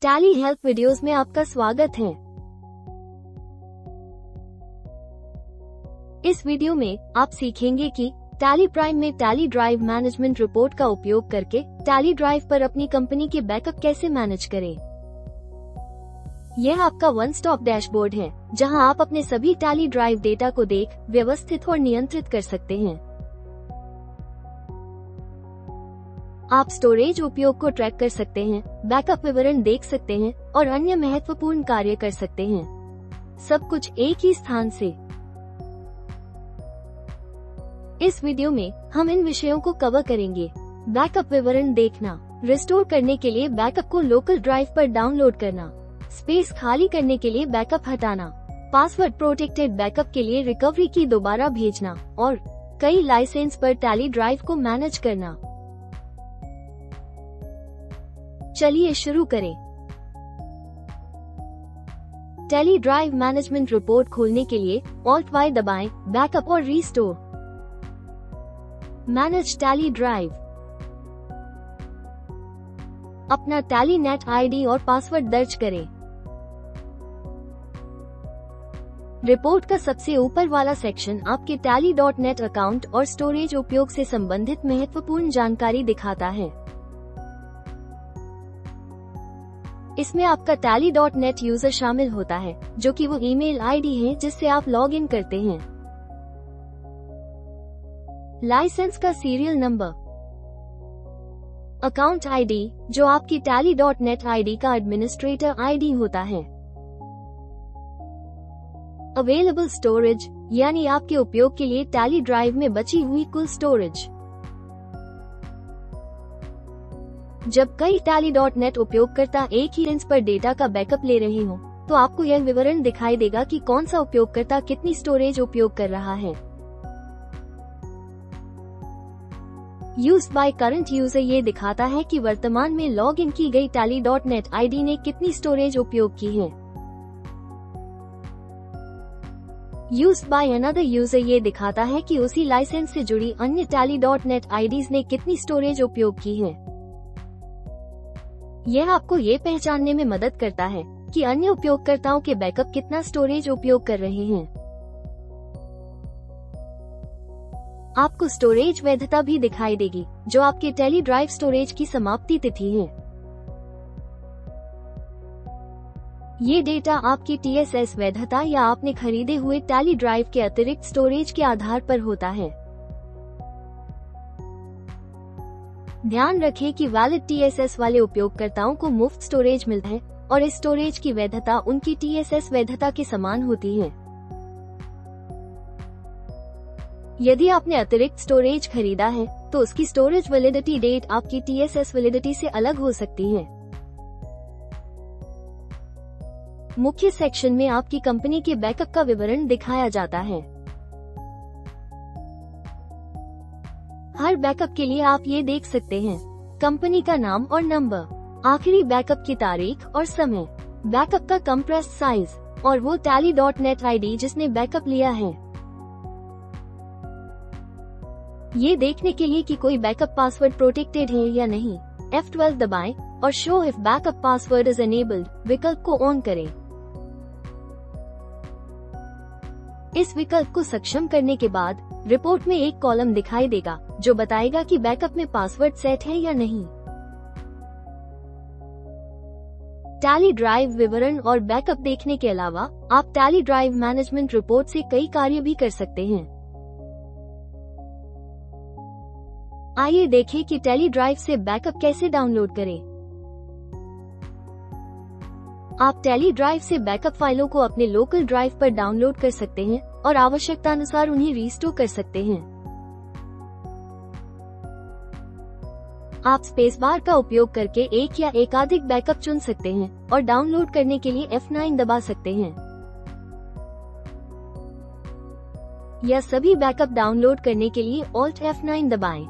Tally help videos में आपका स्वागत है। इस वीडियो में आप सीखेंगे कि टैली प्राइम में टैली ड्राइव मैनेजमेंट रिपोर्ट का उपयोग करके टैली ड्राइव पर अपनी कंपनी के बैकअप कैसे मैनेज करें। यह आपका वन स्टॉप डैशबोर्ड है, जहां आप अपने सभी टैली ड्राइव डेटा को देख, व्यवस्थित और नियंत्रित कर सकते हैं। आप स्टोरेज उपयोग को ट्रैक कर सकते हैं, बैकअप विवरण देख सकते हैं और अन्य महत्वपूर्ण कार्य कर सकते हैं, सब कुछ एक ही स्थान से। इस वीडियो में हम इन विषयों को कवर करेंगे। बैकअप विवरण देखना, रिस्टोर करने के लिए बैकअप को लोकल ड्राइव पर डाउनलोड करना, स्पेस खाली करने के लिए बैकअप हटाना, पासवर्ड प्रोटेक्टेड बैकअप के लिए रिकवरी की दोबारा भेजना और कई लाइसेंस पर टैली ड्राइव को मैनेज करना। चलिए शुरू करें। टैली ड्राइव मैनेजमेंट रिपोर्ट खोलने के लिए Alt+Y दबाएं, बैकअप और रीस्टोर। Manage tally drive. अपना टैली नेट आईडी और पासवर्ड दर्ज करें। रिपोर्ट का सबसे ऊपर वाला सेक्शन आपके tally.net अकाउंट और स्टोरेज उपयोग से संबंधित महत्वपूर्ण जानकारी दिखाता है। इसमें आपका tally.net यूजर शामिल होता है, जो कि वो ईमेल आईडी है जिससे आप लॉग इन करते हैं। लाइसेंस का सीरियल नंबर, अकाउंट आईडी, जो आपकी tally.net आईडी का एडमिनिस्ट्रेटर आईडी होता है। अवेलेबल स्टोरेज, यानी आपके उपयोग के लिए टैली ड्राइव में बची हुई कुल स्टोरेज। जब कई tally.net उपयोगकर्ता एक ही इंस्टेंस पर डेटा का बैकअप ले रहे हों, तो आपको यह विवरण दिखाई देगा कि कौन सा उपयोगकर्ता कितनी स्टोरेज उपयोग कर रहा है। यूज्ड बाय करंट यूजर ये दिखाता है कि वर्तमान में लॉग इन की गई tally.net आईडी ने कितनी स्टोरेज उपयोग की है। यूज्ड बाय अनदर यूजर ये दिखाता है कि उसी लाइसेंस से जुड़ी अन्य tally.net आईडीज ने कितनी स्टोरेज उपयोग की है। यह आपको ये पहचानने में मदद करता है कि अन्य उपयोगकर्ताओं के बैकअप कितना स्टोरेज उपयोग कर रहे हैं। आपको स्टोरेज वैधता भी दिखाई देगी, जो आपके टैली ड्राइव स्टोरेज की समाप्ति तिथि है। ये डेटा आपकी TSS वैधता या आपने खरीदे हुए टैली ड्राइव के अतिरिक्त स्टोरेज के आधार पर होता है। ध्यान रखें कि वैलिड TSS वाले उपयोगकर्ताओं को मुफ्त स्टोरेज मिलता है और इस स्टोरेज की वैधता उनकी TSS वैधता के समान होती है। यदि आपने अतिरिक्त स्टोरेज खरीदा है, तो उसकी स्टोरेज वैलिडिटी डेट आपकी TSS वैलिडिटी से अलग हो सकती है। मुख्य सेक्शन में आपकी कंपनी के बैकअप का विवरण दिखाया जाता है। हर बैकअप के लिए आप ये देख सकते हैं: कंपनी का नाम और नंबर, आखिरी बैकअप की तारीख और समय, बैकअप का कंप्रेस्ड साइज और वो tally.net आईडी जिसने बैकअप लिया है। ये देखने के लिए कि कोई बैकअप पासवर्ड प्रोटेक्टेड है या नहीं, F12 दबाएं और show if backup password is enabled विकल्प को ऑन करें। इस विकल्प को सक्षम करने के बाद रिपोर्ट में एक कॉलम दिखाई देगा, जो बताएगा कि बैकअप में पासवर्ड सेट है या नहीं। टैली ड्राइव विवरण और बैकअप देखने के अलावा आप टैली ड्राइव मैनेजमेंट रिपोर्ट से कई कार्य भी कर सकते हैं। आइए देखें कि टैली ड्राइव से बैकअप कैसे डाउनलोड करें। आप टैली ड्राइव से बैकअप फाइलों को अपने लोकल ड्राइव पर डाउनलोड कर सकते हैं और आवश्यकतानुसार उन्हें रीस्टोर कर सकते हैं। आप स्पेस बार का उपयोग करके एक या एकाधिक बैकअप चुन सकते हैं और डाउनलोड करने के लिए F9 दबा सकते हैं, या सभी बैकअप डाउनलोड करने के लिए Alt F9 दबाएं।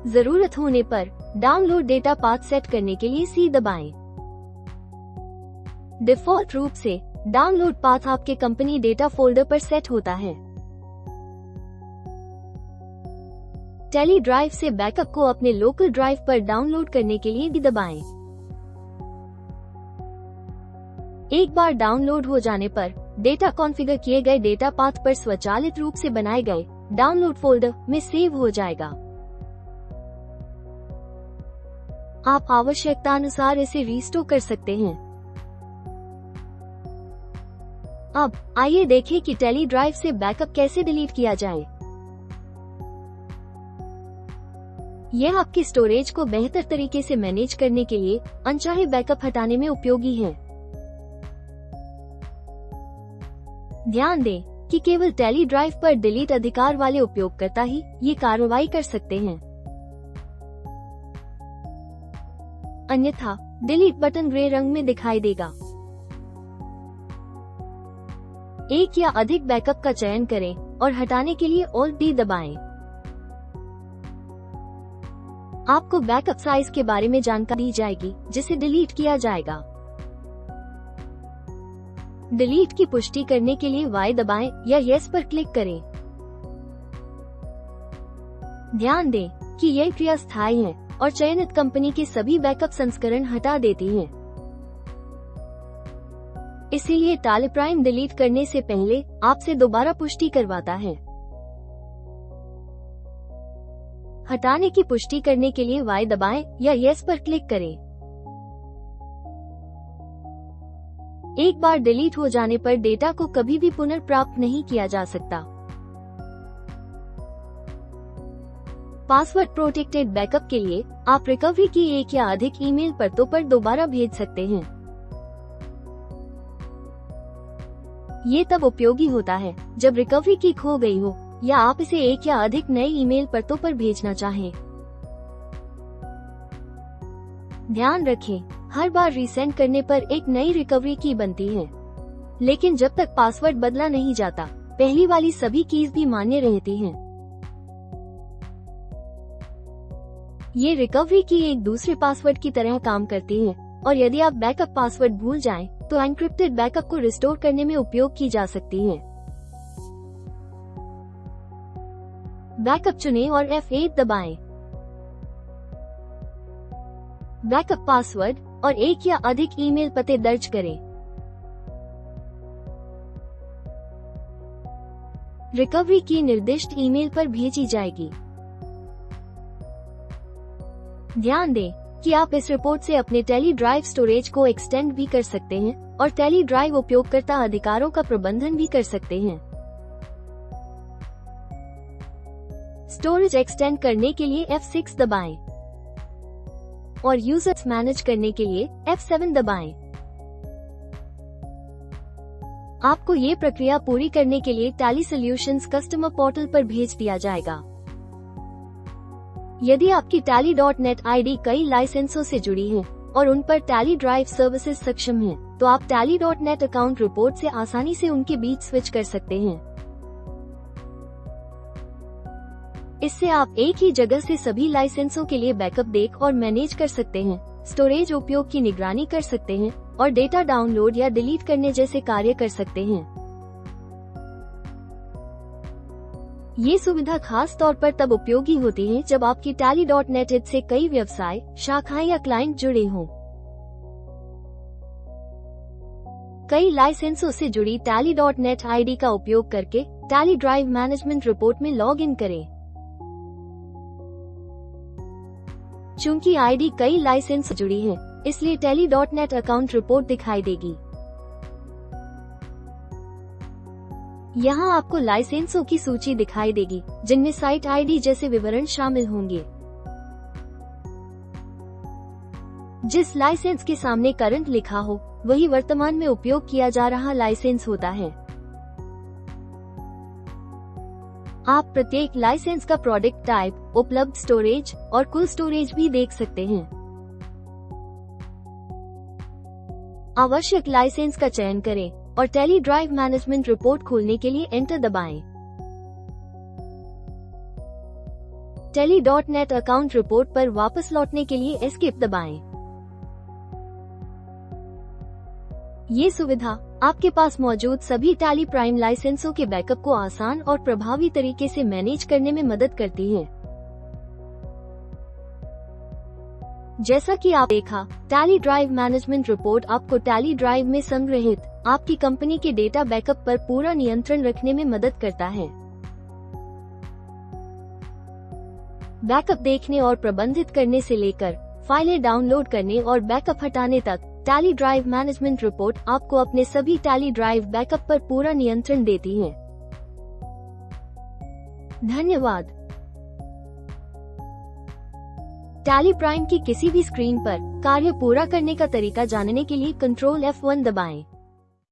जरूरत होने पर डाउनलोड डेटा पाथ सेट करने के लिए C दबाएं। डिफॉल्ट रूप से डाउनलोड पाथ आपके कंपनी डेटा फोल्डर पर सेट होता है। टेली ड्राइव से बैकअप को अपने लोकल ड्राइव पर डाउनलोड करने के लिए भी दबाएं। एक बार डाउनलोड हो जाने पर डेटा कॉन्फ़िगर किए गए डेटा पाथ पर स्वचालित रूप से बनाए गए डाउनलोड फोल्डर में सेव हो जाएगा। आप आवश्यकतानुसार इसे रीस्टोर कर सकते हैं। अब आइए देखें कि टेली ड्राइव से बैकअप कैसे डिलीट किया जाए। यह आपकी स्टोरेज को बेहतर तरीके से मैनेज करने के लिए अनचाहे बैकअप हटाने में उपयोगी है। ध्यान दें कि केवल टेली ड्राइव पर डिलीट अधिकार वाले उपयोगकर्ता ही ये कार्रवाई कर सकते हैं। अन्यथा डिलीट बटन ग्रे रंग में दिखाई देगा। एक या अधिक बैकअप का चयन करें और हटाने के लिए Alt D दबाएं। आपको बैकअप साइज के बारे में जानकारी दी जाएगी जिसे डिलीट किया जाएगा। डिलीट की पुष्टि करने के लिए Y दबाएं या Yes पर क्लिक करें। ध्यान दें कि यह क्रिया स्थायी है और चयनित कंपनी के सभी बैकअप संस्करण हटा देती है। इसीलिए टेली प्राइम डिलीट करने से पहले आपसे दोबारा पुष्टि करवाता है। हटाने की पुष्टि करने के लिए Y दबाएं या Yes पर क्लिक करें। एक बार डिलीट हो जाने पर डेटा को कभी भी पुनर्प्राप्त नहीं किया जा सकता। पासवर्ड प्रोटेक्टेड बैकअप के लिए आप रिकवरी की एक या अधिक ईमेल परतों पर दोबारा भेज सकते हैं। ये तब उपयोगी होता है जब रिकवरी की खो गई हो या आप इसे एक या अधिक नए ईमेल परतों पर भेजना चाहें। ध्यान रखें, हर बार रीसेंड करने पर एक नई रिकवरी की बनती है, लेकिन जब तक पासवर्ड बदला नहीं जाता, पहली वाली सभी कीज भी मान्य रहती हैं। ये रिकवरी की एक दूसरे पासवर्ड की तरह काम करती है और यदि आप बैकअप पासवर्ड भूल जाएं, तो एन्क्रिप्टेड बैकअप को रिस्टोर करने में उपयोग की जा सकती है। बैकअप चुनें और F8 दबाएं। बैकअप पासवर्ड और एक या अधिक ईमेल पते दर्ज करें। रिकवरी की निर्दिष्ट ईमेल पर भेजी जाएगी। ध्यान दें कि आप इस रिपोर्ट से अपने टेली ड्राइव स्टोरेज को एक्सटेंड भी कर सकते हैं और टेली ड्राइव उपयोगकर्ता अधिकारों का प्रबंधन भी कर सकते हैं। स्टोरेज एक्सटेंड करने के लिए F6 दबाएं और यूजर्स मैनेज करने के लिए F7 दबाएं। आपको ये प्रक्रिया पूरी करने के लिए टेली सॉल्यूशंस कस्टमर पोर्टल पर भेज दिया जाएगा। यदि आपकी Tally.net आईडी कई लाइसेंसों से जुड़ी है और उन पर टेली ड्राइव सर्विसेज सक्षम है, तो आप Tally.net अकाउंट रिपोर्ट से आसानी से उनके बीच स्विच कर सकते हैं। इससे आप एक ही जगह से सभी लाइसेंसों के लिए बैकअप देख और मैनेज कर सकते हैं, स्टोरेज उपयोग की निगरानी कर सकते हैं और डेटा डाउनलोड या डिलीट करने जैसे कार्य कर सकते हैं। ये सुविधा खास तौर पर तब उपयोगी होती है जब आपकी Tally.net से कई व्यवसाय, शाखाएं या क्लाइंट जुड़े हों। कई लाइसेंसों से जुड़ी Tally.net आईडी का उपयोग करके टेली ड्राइव मैनेजमेंट रिपोर्ट में लॉग इन करें। चूंकि आईडी कई लाइसेंस से जुड़ी है, इसलिए Tally.net अकाउंट रिपोर्ट दिखाई देगी। यहाँ आपको लाइसेंसों की सूची दिखाई देगी जिनमें साइट आईडी जैसे विवरण शामिल होंगे। जिस लाइसेंस के सामने करंट लिखा हो, वही वर्तमान में उपयोग किया जा रहा लाइसेंस होता है। आप प्रत्येक लाइसेंस का प्रोडक्ट टाइप, उपलब्ध स्टोरेज और कुल स्टोरेज भी देख सकते हैं। आवश्यक लाइसेंस का चयन करें और टेली ड्राइव मैनेजमेंट रिपोर्ट खोलने के लिए एंटर दबाएं। Tally.net अकाउंट रिपोर्ट पर वापस लौटने के लिए एस्केप दबाएं। ये सुविधा आपके पास मौजूद सभी टेली प्राइम लाइसेंसों के बैकअप को आसान और प्रभावी तरीके से मैनेज करने में मदद करती है। जैसा कि आप देखा, टैली ड्राइव मैनेजमेंट रिपोर्ट आपको टैली ड्राइव में संग्रहित आपकी कंपनी के डेटा बैकअप पर पूरा नियंत्रण रखने में मदद करता है। बैकअप देखने और प्रबंधित करने से लेकर फाइलें डाउनलोड करने और बैकअप हटाने तक, टैली ड्राइव मैनेजमेंट रिपोर्ट आपको अपने सभी टैली ड्राइव बैकअप पर पूरा नियंत्रण देती है। धन्यवाद। टैली प्राइम की किसी भी स्क्रीन पर कार्य पूरा करने का तरीका जानने के लिए Ctrl F1 दबाएं।